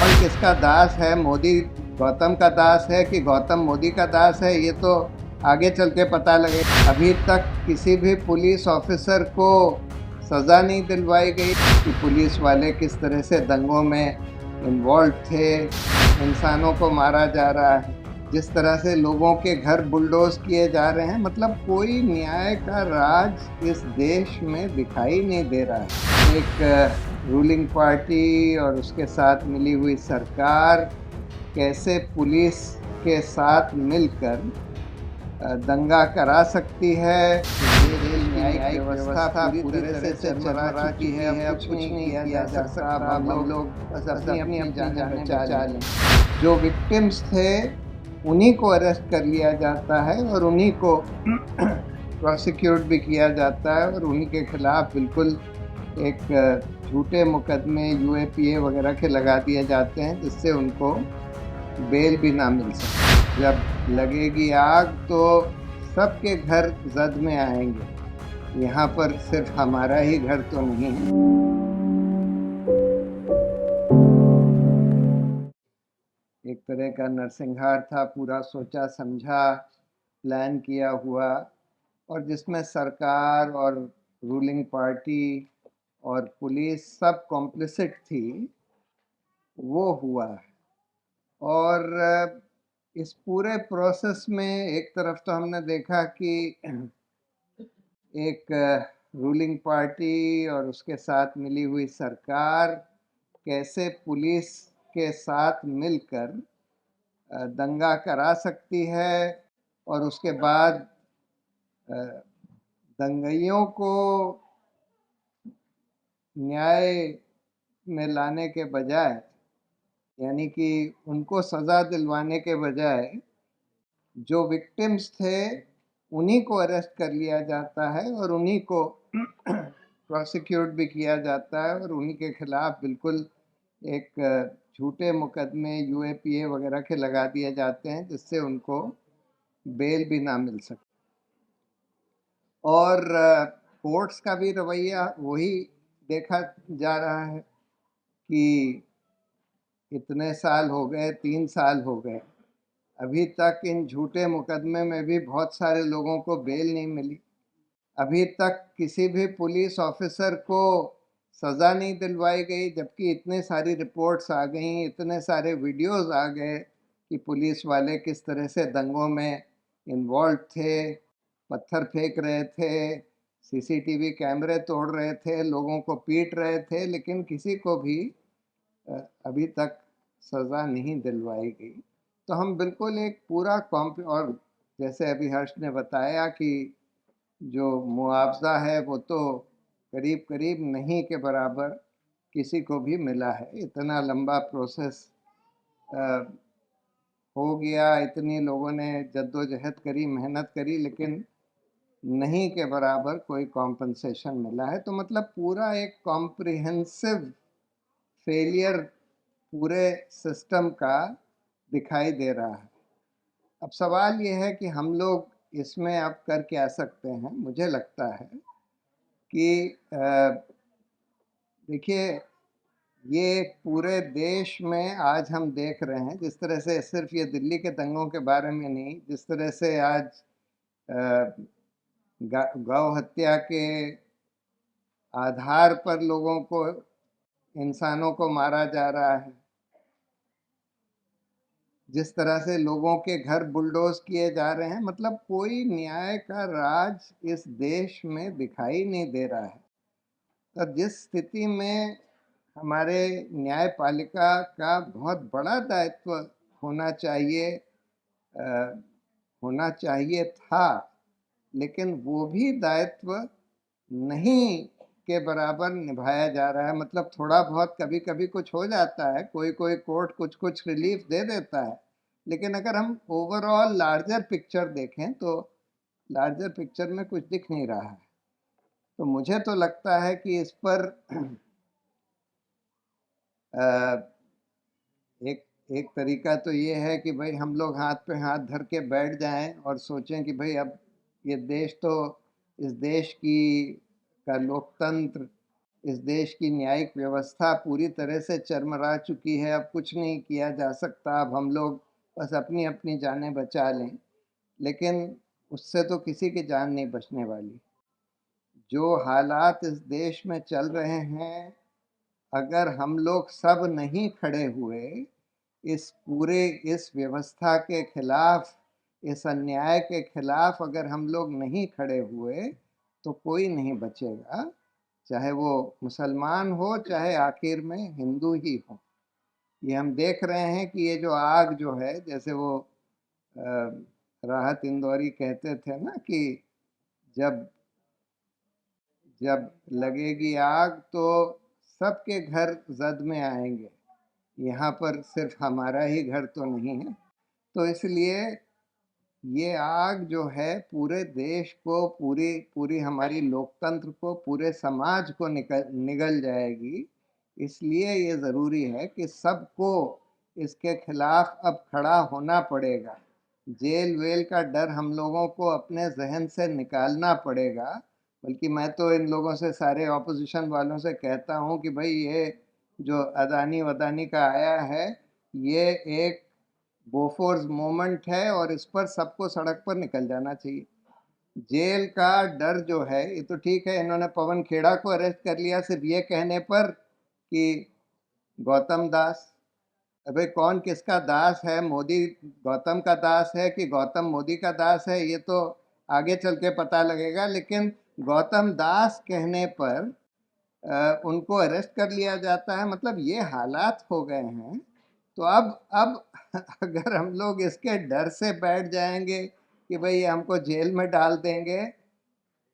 और किसका दास है, मोदी गौतम का दास है कि गौतम मोदी का दास है, ये तो आगे चल के पता लगे। अभी तक किसी भी पुलिस ऑफिसर को सज़ा नहीं दिलवाई गई कि पुलिस वाले किस तरह से दंगों में इन्वॉल्व थे, इंसानों को मारा जा रहा है, जिस तरह से लोगों के घर बुलडोज किए जा रहे हैं। मतलब कोई न्याय का राज इस देश में दिखाई नहीं दे रहा है। एक रूलिंग पार्टी और उसके साथ मिली हुई सरकार कैसे पुलिस के साथ मिलकर दंगा करा सकती है। न्यायिक व्यवस्था पूरी तरह से चरमरा चुकी है, अब कुछ नहीं किया जा सकता। अब हम लोग बस अपनी जान बचा लें। जो विक्टिम्स थे उन्हीं को अरेस्ट कर लिया जाता है और उन्हीं को प्रोसिक्यूट भी किया जाता है और उन्हीं के खिलाफ बिल्कुल एक झूठे मुकदमे यूएपीए वगैरह के लगा दिए जाते हैं, जिससे उनको बेल भी ना मिल सके। जब लगेगी आग तो सबके घर जद में आएंगे। यहाँ पर सिर्फ हमारा ही घर तो नहीं है। एक तरह का नरसंहार था, पूरा सोचा समझा प्लान किया हुआ, और जिसमें सरकार और रूलिंग पार्टी और पुलिस सब कॉम्प्लिसिट थी, वो हुआ। और इस पूरे प्रोसेस में एक तरफ तो हमने देखा कि एक रूलिंग पार्टी और उसके साथ मिली हुई सरकार कैसे पुलिस के साथ मिलकर दंगा करा सकती है और उसके बाद दंगाइयों को न्याय में लाने के बजाय, यानी कि उनको सज़ा दिलवाने के बजाय जो विक्टिम्स थे उन्हीं को अरेस्ट कर लिया जाता है और उन्हीं को प्रोसिक्यूट भी किया जाता है और उन्हीं के खिलाफ बिल्कुल एक झूठे मुकदमे यूएपीए वगैरह के लगा दिए जाते हैं, जिससे उनको बेल भी ना मिल सके। और कोर्ट्स का भी रवैया वही देखा जा रहा है कि इतने साल हो गए, 3 साल हो गए, अभी तक इन झूठे मुकदमे में भी बहुत सारे लोगों को बेल नहीं मिली। अभी तक किसी भी पुलिस ऑफिसर को सज़ा नहीं दिलवाई गई, जबकि इतने सारी रिपोर्ट्स आ गई, इतने सारे वीडियोस आ गए कि पुलिस वाले किस तरह से दंगों में इन्वॉल्व थे, पत्थर फेंक रहे थे, सीसीटीवी कैमरे तोड़ रहे थे, लोगों को पीट रहे थे, लेकिन किसी को भी अभी तक सज़ा नहीं दिलवाई गई। तो हम बिल्कुल एक पूरा और जैसे अभी हर्ष ने बताया कि जो मुआवजा है वो तो करीब करीब नहीं के बराबर किसी को भी मिला है। इतना लंबा प्रोसेस हो गया, इतनी लोगों ने जद्दोजहद करी, मेहनत करी, लेकिन नहीं के बराबर कोई कॉम्पनसेशन मिला है। तो मतलब पूरा एक कॉम्प्रिहेंसिव फेलियर पूरे सिस्टम का दिखाई दे रहा है। अब सवाल ये है कि हम लोग इसमें अब कर क्या सकते हैं। मुझे लगता है कि देखिए, ये पूरे देश में आज हम देख रहे हैं, जिस तरह से सिर्फ ये दिल्ली के दंगों के बारे में नहीं, जिस तरह से आज गौ हत्या के आधार पर लोगों को, इंसानों को मारा जा रहा है, जिस तरह से लोगों के घर बुलडोज किए जा रहे हैं, मतलब कोई न्याय का राज इस देश में दिखाई नहीं दे रहा है। तो जिस स्थिति में हमारे न्यायपालिका का बहुत बड़ा दायित्व होना चाहिए, होना चाहिए था, लेकिन वो भी दायित्व नहीं के बराबर निभाया जा रहा है। मतलब थोड़ा बहुत कभी कभी कुछ हो जाता है, कोई कोई कोर्ट कुछ कुछ रिलीफ दे देता है, लेकिन अगर हम ओवरऑल लार्जर पिक्चर देखें तो लार्जर पिक्चर में कुछ दिख नहीं रहा है। तो मुझे तो लगता है कि इस पर एक एक तरीका तो ये है कि भाई हम लोग हाथ पे हाथ धर के बैठ जाएं और सोचें कि भाई अब ये देश तो, इस देश की का लोकतंत्र इस देश की न्यायिक व्यवस्था पूरी तरह से चरमरा चुकी है। अब कुछ नहीं किया जा सकता। अब हम लोग बस अपनी अपनी जानें बचा लें, लेकिन उससे तो किसी की जान नहीं बचने वाली। जो हालात इस देश में चल रहे हैं, अगर हम लोग सब नहीं खड़े हुए इस व्यवस्था के खिलाफ, इस अन्याय के खिलाफ अगर हम लोग नहीं खड़े हुए तो कोई नहीं बचेगा, चाहे वो मुसलमान हो, चाहे आखिर में हिंदू ही हो। ये हम देख रहे हैं कि ये जो आग जो है, जैसे वो राहत इंदौरी कहते थे ना कि जब जब लगेगी आग तो सबके घर जद में आएंगे। यहाँ पर सिर्फ हमारा ही घर तो नहीं है। तो इसलिए ये आग जो है पूरे देश को, पूरी पूरी हमारी लोकतंत्र को, पूरे समाज को निगल जाएगी। इसलिए ये ज़रूरी है कि सबको इसके खिलाफ अब खड़ा होना पड़ेगा। जेल वेल का डर हम लोगों को अपने जहन से निकालना पड़ेगा। बल्कि मैं तो इन लोगों से, सारे ऑपोजिशन वालों से कहता हूँ कि भाई ये जो अदानी वदानी का आया है, ये एक बोफोर्स मोमेंट है और इस पर सबको सड़क पर निकल जाना चाहिए। जेल का डर जो है, ये तो ठीक है, इन्होंने पवन खेड़ा को अरेस्ट कर लिया सिर्फ ये कहने पर कि गौतम दास। अबे कौन किसका दास है? मोदी गौतम का दास है कि गौतम मोदी का दास है, ये तो आगे चल के पता लगेगा। लेकिन गौतम दास कहने पर उनको अरेस्ट कर लिया जाता है। मतलब ये हालात हो गए हैं। तो अब अगर हम लोग इसके डर से बैठ जाएंगे कि भाई हमको जेल में डाल देंगे,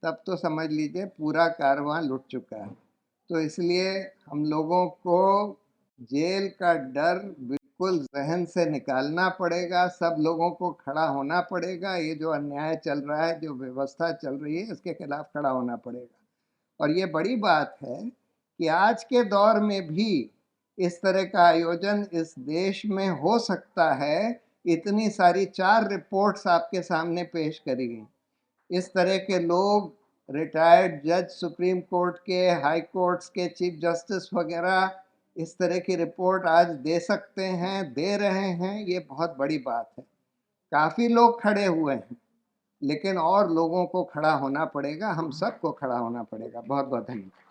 तब तो समझ लीजिए पूरा कारवां लुट चुका है। तो इसलिए हम लोगों को जेल का डर बिल्कुल जहन से निकालना पड़ेगा। सब लोगों को खड़ा होना पड़ेगा। ये जो अन्याय चल रहा है, जो व्यवस्था चल रही है, इसके खिलाफ खड़ा होना पड़ेगा। और ये बड़ी बात है कि आज के दौर में भी इस तरह का आयोजन इस देश में हो सकता है। इतनी सारी 4 रिपोर्ट्स आपके सामने पेश करी गई। इस तरह के लोग, रिटायर्ड जज, सुप्रीम कोर्ट के, हाई कोर्ट्स के चीफ जस्टिस वगैरह, इस तरह की रिपोर्ट आज दे सकते हैं, दे रहे हैं। ये बहुत बड़ी बात है। काफ़ी लोग खड़े हुए हैं, लेकिन और लोगों को खड़ा होना पड़ेगा। हम सबको खड़ा होना पड़ेगा। बहुत बहुत धन्यवाद।